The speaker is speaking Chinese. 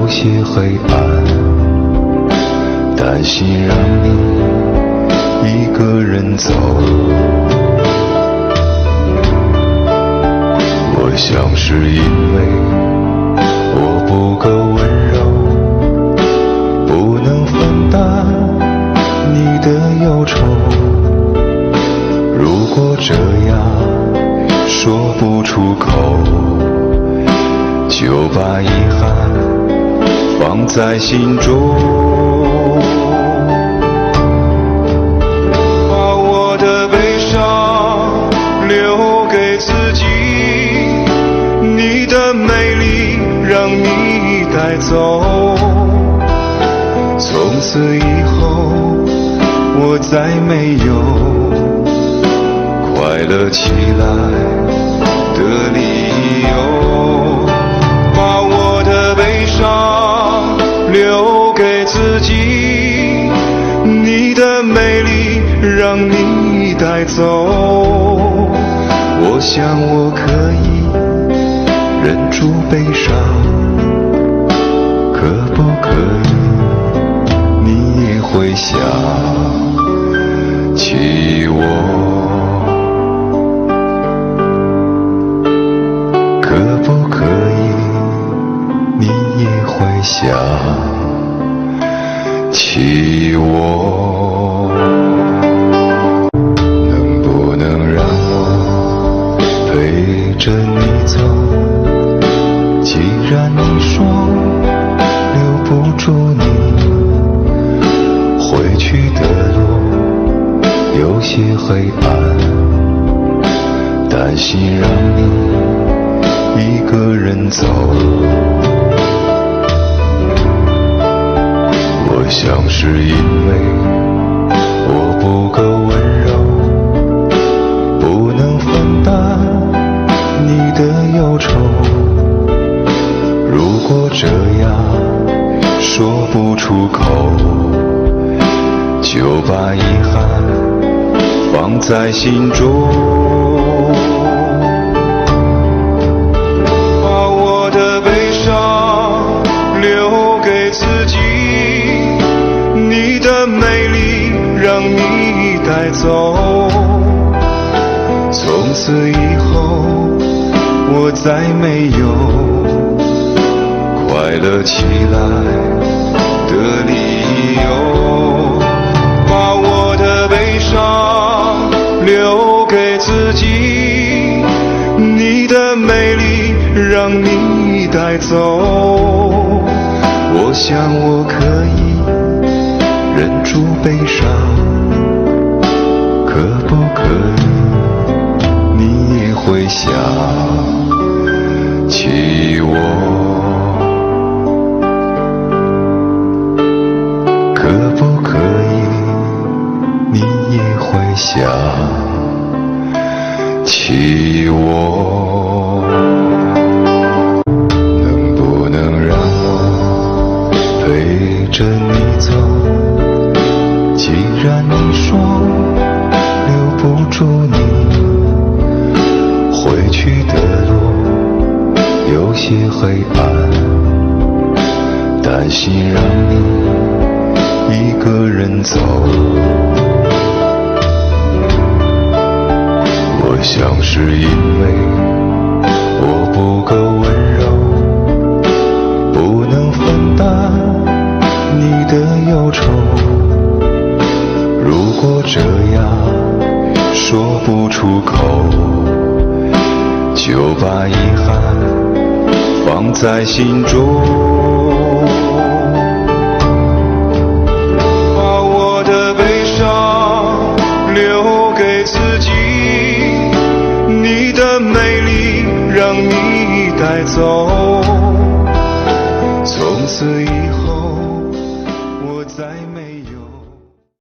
有些黑暗，担心让你一个人走。我想是因为我不够温柔，不能分担你的忧愁。如果这样说不出口，就把遗憾放在心中，把我的悲伤留给自己，你的美丽让你带走。从此以后我再没有快乐起来的理由，把我的悲伤留给自己，你的美丽让你带走。我想我可以忍住悲伤，可不可以你也会想起我？可不可以你也会想起我？能不能让我陪着你走？既然你说留不住你，回去的路有些黑暗，担心让你一个人走。我想是因为我不够温柔，不能分担你的忧愁。如果这样说不出口，就把遗憾放在心中，把我的悲伤留给自己，你的美丽让你带走。从此以后我再没有快乐起来的理由，把我的悲伤留给自己，你的美丽让你带走。我想我可以忍住悲伤，可不可以你也会想起我？可不可以你也会想起我？能不能让我陪着你走？既然你说留不住你，回去的路有些黑暗，担心让你一个人走。我想是因为我不够温柔，不能分担你的忧愁。如果这样说不出口，就把遗憾放在心中，把我的悲伤留给自己，你的美丽让你带走。从此以后